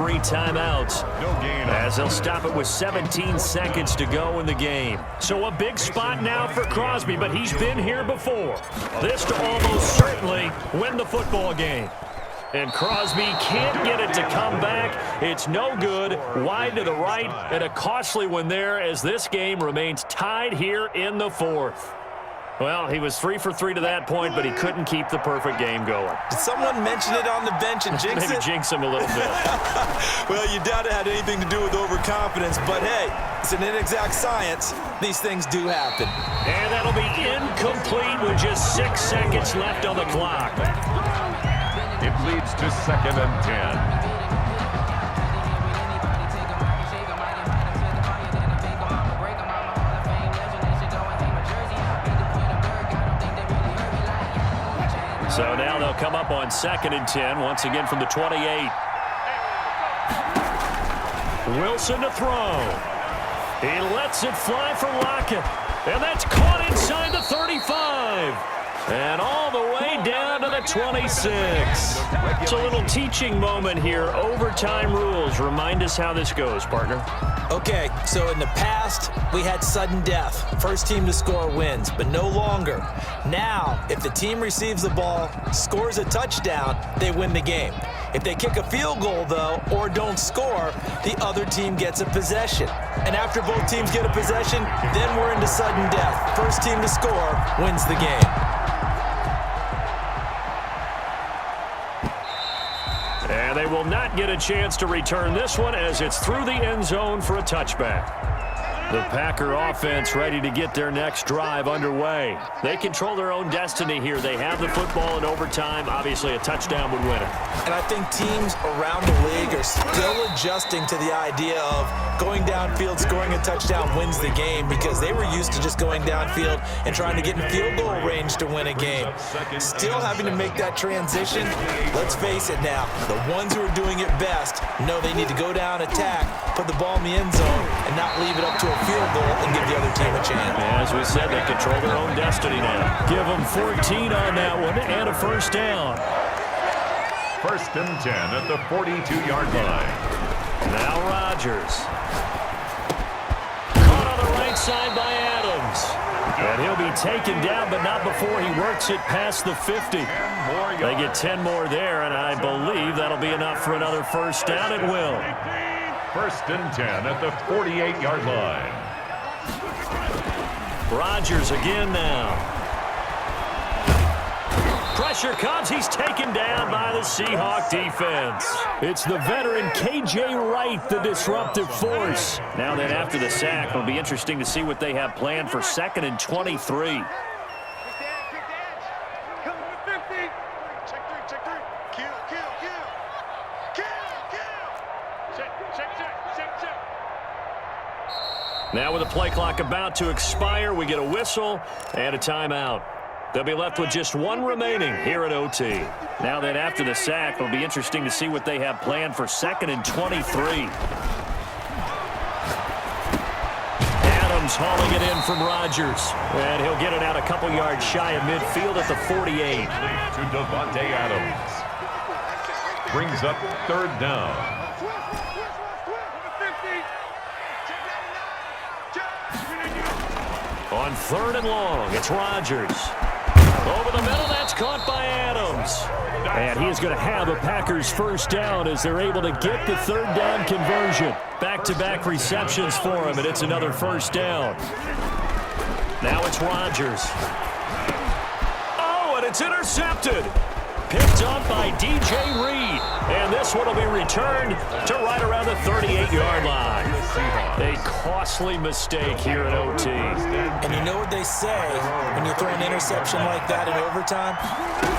3 timeouts, as they'll stop it with 17 seconds to go in the game. So a big spot now for Crosby, but he's been here before. This to almost certainly win the football game. And Crosby can't get it to come back. It's no good. Wide to the right, and a costly one there as this game remains tied here in the 4th. Well, he was 3 for 3 to that point, but he couldn't keep the perfect game going. Did someone mention it on the bench and jinx Maybe it? jinx him a little bit. Well, you doubt it had anything to do with overconfidence, but hey, it's an inexact science. These things do happen. And that'll be incomplete with just 6 seconds left on the clock. It leads to 2nd and 10. So now they'll come up on 2nd and 10, once again from the 28. Wilson to throw. He lets it fly for Lockett. And that's caught inside the 35. And all the way down to the 26. It's a little teaching moment here. Overtime rules. Remind us how this goes, partner. Okay, so in the past, we had sudden death. First team to score wins, but no longer. Now, if the team receives the ball, scores a touchdown, they win the game. If they kick a field goal, though, or don't score, the other team gets a possession. And after both teams get a possession, then we're into sudden death. First team to score wins the game. And they will not get a chance to return this one as it's through the end zone for a touchback. The Packer offense ready to get their next drive underway. They control their own destiny here. They have the football in overtime. Obviously, a touchdown would win it. And I think teams around the league are still adjusting to the idea of going downfield, scoring a touchdown wins the game, because they were used to just going downfield and trying to get in field goal range to win a game. Still having to make that transition. Let's face it now, the ones who are doing it best know they need to go down, attack, put the ball in the end zone, and not leave it up to a field goal and give the other team a chance. As we said, they control their own destiny now. Give them 14 on that one and a first down. 1st and 10 at the 42-yard line. Now Rodgers. Caught on the right side by Adams. And he'll be taken down, but not before he works it past the 50. They get 10 more there, and I believe that'll be enough for another first down. It will. 1st and 10 at the 48-yard line. Rodgers again now. Pressure comes. He's taken down by the Seahawk defense. It's the veteran K.J. Wright, the disruptive force. Now then, after the sack, it'll be interesting to see what they have planned for 2nd and 23. Now with the play clock about to expire, we get a whistle and a timeout. They'll be left with just one remaining here at OT. Now then, after the sack, it'll be interesting to see what they have planned for 2nd and 23. Adams hauling it in from Rodgers. And he'll get it out a couple yards shy of midfield at the 48. To Davante Adams. Brings up 3rd down. On 3rd and long, it's Rodgers. Over the middle, that's caught by Adams. And he is going to have a Packers first down as they're able to get the 3rd down conversion. Back-to-back receptions for him, and it's another first down. Now it's Rodgers. Oh, and it's intercepted. Picked up by D.J. Reed. And this one will be returned to right around the 38-yard line. A costly mistake here at OT. And you know what they say, when you throw an interception like that in overtime,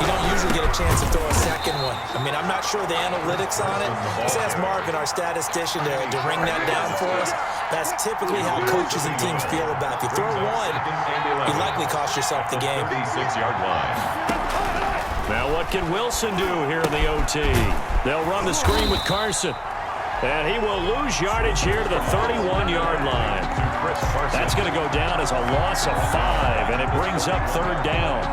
you don't usually get a chance to throw a second one. I mean, I'm not sure the analytics on it. Let's ask Marvin, our statistician, to ring that down for us. That's typically how coaches and teams feel about it. If you throw one, you likely cost yourself the game. 36-yard line. Now what can Wilson do here in the OT? They'll run the screen with Carson. And he will lose yardage here to the 31-yard line. That's going to go down as a loss of 5, and it brings up 3rd down.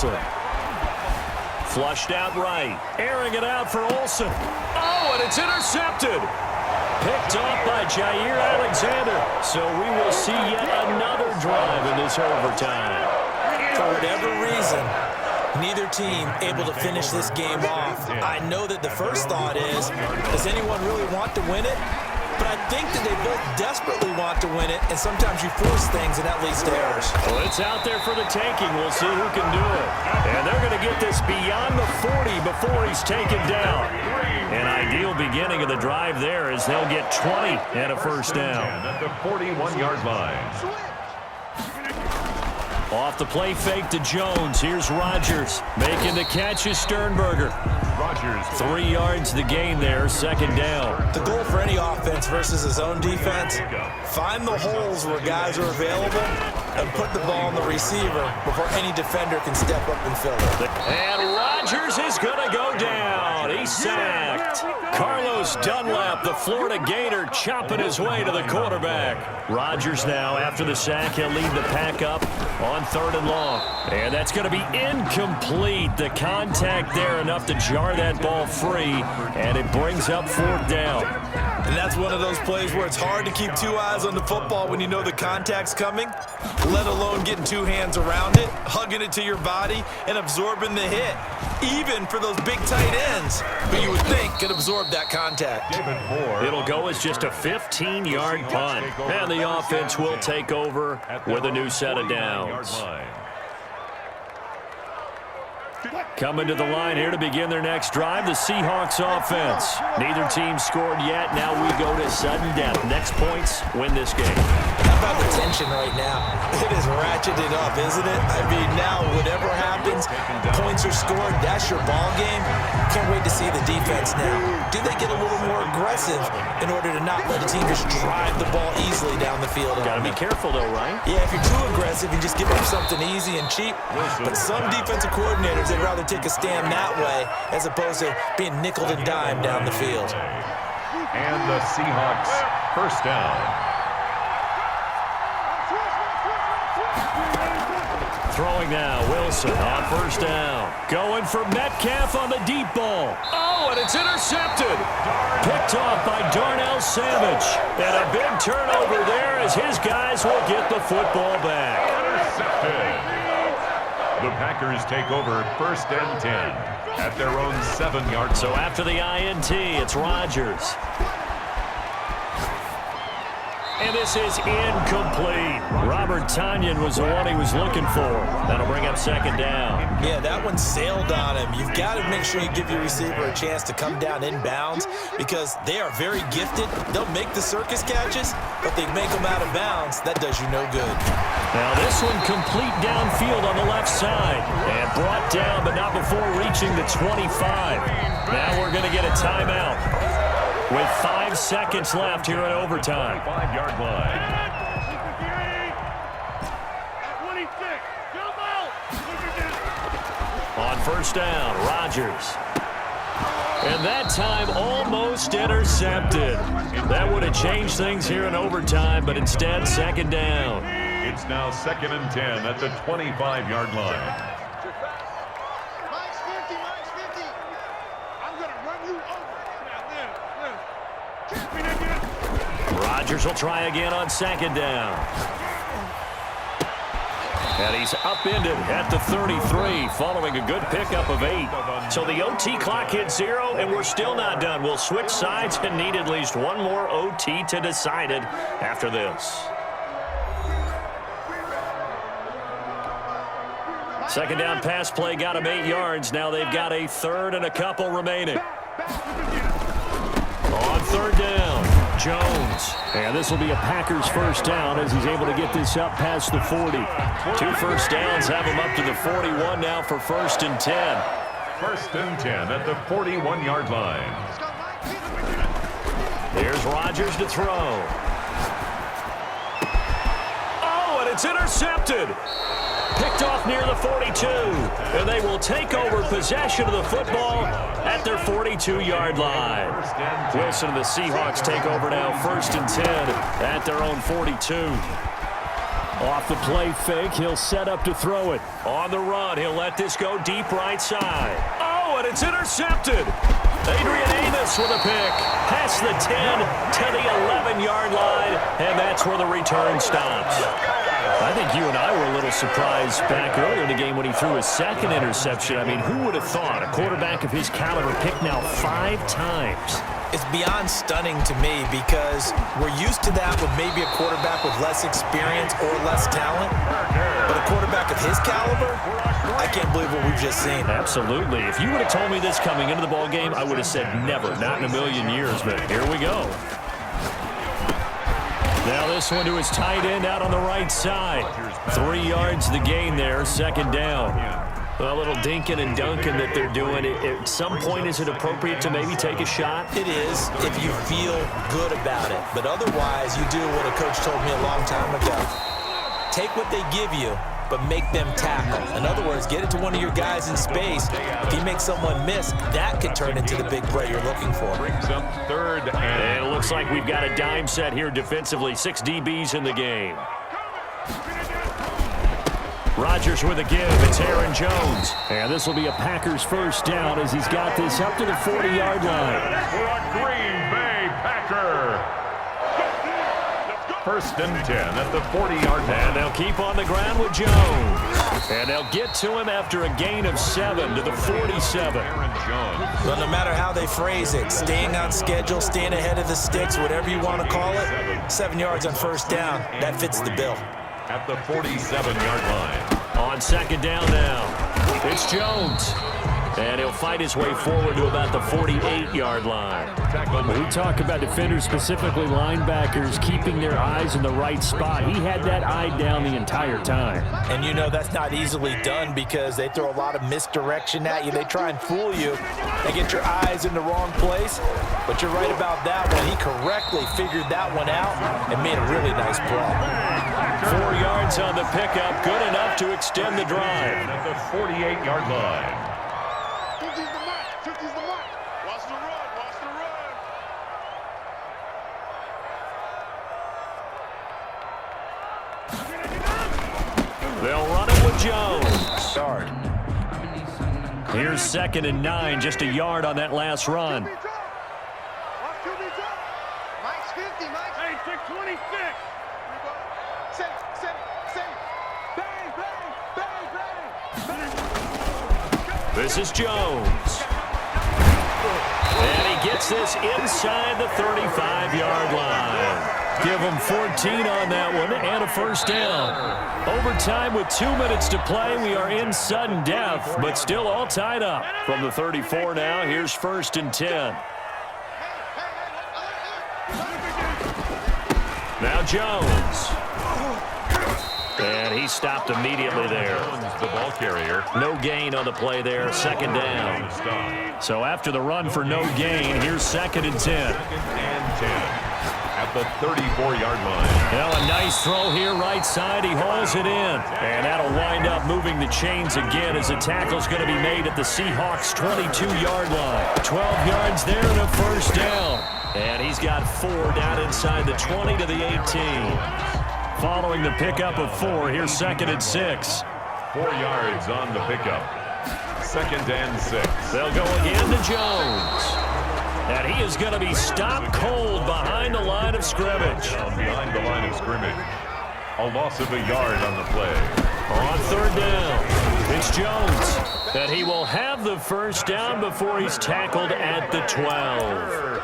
Wilson. Flushed out right. Airing it out for Olsen. Oh, and it's intercepted. Picked off by Jair Alexander. So we will see yet another drive in this overtime. For whatever reason, neither team able to finish this game off. I know that the first thought is, does anyone really want to win it? But I think that they both desperately want to win it, and sometimes you force things, and that leads to errors. Well, it's out there for the taking. We'll see who can do it. And they're going to get this beyond the 40 before he's taken down. An ideal beginning of the drive there as they'll get 20 and a first down. At the 41-yard line. Off the play fake to Jones. Here's Rodgers. Making the catch is Sternberger. Rodgers. 3 yards the gain there, second down. The goal for any offense versus his own defense, find the holes where guys are available and put the ball on the receiver before any defender can step up and fill it. And Rodgers is going to go down. He's sacked. Carlos Dunlap, the Florida Gator, chopping his way to the quarterback. Rodgers now, after the sack, he'll lead the pack up on 3rd and long. And that's going to be incomplete. The contact there enough to jar that ball free, and it brings up 4th down. And that's one of those plays where it's hard to keep 2 eyes on the football when you know the contact's coming, let alone getting 2 hands around it, hugging it to your body, and absorbing the hit, even for those big tight ends. But you would think could absorb that contact. It'll go as just a 15-yard punt, and the offense will take over with a new set of downs. Coming to the line here to begin their next drive, the Seahawks offense. Neither team scored yet. Now we go to sudden death. Next points win this game. How about the tension right now? It is ratcheted up, isn't it? I mean, now whatever happens, points are scored, that's your ball game. Can't wait to see the defense now. Do they get a little more aggressive in order to not let a team just drive the ball easily down the field? Got to be careful, though, right? Yeah, if you're too aggressive, you just give up something easy and cheap. But some defensive coordinators, they'd rather take a stand that way as opposed to being nickel and dime down the field. And the Seahawks first down. Throwing now, Wilson on first down. Going for Metcalf on the deep ball. Oh, and it's intercepted. Picked off by Darnell Savage. And a big turnover there as his guys will get the football back. Intercepted. The Packers take over 1st and 10 at their own 7-yard. So after the INT, it's Rodgers. And this is incomplete. Robert Tonyan was the one he was looking for. That'll bring up 2nd down. Yeah, that one sailed on him. You've got to make sure you give your receiver a chance to come down inbounds because they are very gifted. They'll make the circus catches, but they make them out of bounds. That does you no good. Now this one complete downfield on the left side. And brought down, but not before reaching the 25. Now we're going to get a timeout with 5 seconds left here in overtime. 5-yard line. On first down, Rodgers. And that time almost intercepted. That would have changed things here in overtime, but instead 2nd down. It's now 2nd and 10 at the 25-yard line. Rodgers will try again on 2nd down. And he's upended at the 33 following a good pickup of 8. So the OT clock hits 0, and we're still not done. We'll switch sides and need at least one more OT to decide it after this. 2nd down pass play got him 8 yards. Now they've got a 3rd and a couple remaining. On 3rd down, Jones. And this will be a Packers first down as he's able to get this up past the 40. 2 first downs have him up to the 41 now for 1st and 10. 1st and 10 at the 41-yard line. There's Rodgers to throw. Oh, and it's intercepted. Picked off near the 42. And they will take over possession of the football at their 42-yard line. Wilson and the Seahawks take over now 1st and 10 at their own 42. Off the play fake, he'll set up to throw it. On the run, he'll let this go deep right side. Oh, and it's intercepted. Adrian Amos with a pick. Past the 10 to the 11-yard line, and that's where the return stops. I think you and I were a little surprised back earlier in the game when he threw his second interception. I mean, who would have thought a quarterback of his caliber picked now 5 times? It's beyond stunning to me because we're used to that with maybe a quarterback with less experience or less talent. But a quarterback of his caliber, I can't believe what we've just seen. Absolutely. If you would have told me this coming into the ball game, I would have said never, not in a million years. But here we go. Now this one to his tight end out on the right side. 3 yards the gain there, second down. A little dinking and dunking that they're doing. At some point, is it appropriate to maybe take a shot? It is if you feel good about it. But otherwise, you do what a coach told me a long time ago. Take what they give you, but make them tackle. In other words, get it to one of your guys in space. If you make someone miss, that could turn into the big play you're looking for. Brings up third And it looks like we've got a dime set here defensively. 6 DBs in the game. Rodgers with a give. It's Aaron Jones. And this will be a Packers first down as he's got this up to the 40-yard line. for a Green Bay Packer. First and 10 at the 40-yard line. And they'll keep on the ground with Jones. And they'll get to him after a gain of 7 to the 47. Aaron Jones. Well, no matter how they phrase it, staying on schedule, staying ahead of the sticks, whatever you want to call it, 7 yards on first down, that fits the bill. At the 47-yard line. On second down now, it's Jones. And he'll fight his way forward to about the 48-yard line. We talk about defenders, specifically linebackers, keeping their eyes in the right spot. He had that eye down the entire time. And you know that's not easily done because they throw a lot of misdirection at you. They try and fool you. They get your eyes in the wrong place. But you're right about that one. He correctly figured that one out and made a really nice play. 4 yards on the pickup, good enough to extend the drive. At the 48-yard line. 50's the mark. 50's the mark. Watch the run. Watch the run. They'll run it with Jones. Yard. Here's second and 9, just a yard on that last run. Watch QB drop. Mike's 50. Mike's 626. Set. Bang, bang, bang, bang. This is Jones. And he gets this inside the 35-yard line. Give him 14 on that one and a first down. Overtime with 2 minutes to play. We are in sudden death, but still all tied up. From the 34 now, here's first and 10. Now Jones. And he stopped immediately there. Jones, the ball carrier. No gain on the play there, second down. Stop. So after the run for no gain, here's second and 10. Second and 10 at the 34-yard line. Well, a nice throw here, right side. He hauls it in. And that'll wind up moving the chains again as the tackle's going to be made at the Seahawks' 22-yard line. 12 yards there and a first down. And he's got 4 down inside the 20 to the 18. Following the pickup of 4, here's second and 6. 4 yards on the pickup. Second and 6. They'll go again to Jones. And he is going to be stopped cold behind the line of scrimmage. Down behind the line of scrimmage. A loss of a yard on the play. On third down, it's Jones. And he will have the first down before he's tackled at the 12.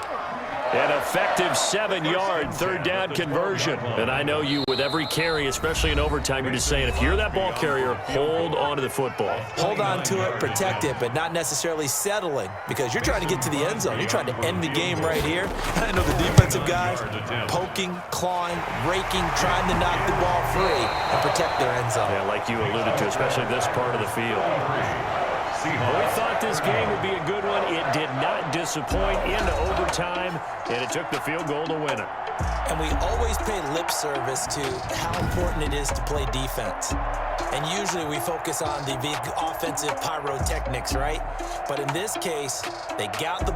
An effective 7-yard third down conversion. And I know you, with every carry, especially in overtime, you're just saying, if you're that ball carrier, hold on to the football. Hold on to it, protect it, but not necessarily settling because you're trying to get to the end zone. You're trying to end the game right here. I know the defensive guys poking, clawing, raking, trying to knock the ball free and protect their end zone. Yeah, like you alluded to, especially this part of the field. We thought this game would be a good one. It did not disappoint into overtime, and it took the field goal to win it. And we always pay lip service to how important it is to play defense. And usually we focus on the big offensive pyrotechnics, right? But in this case, they got the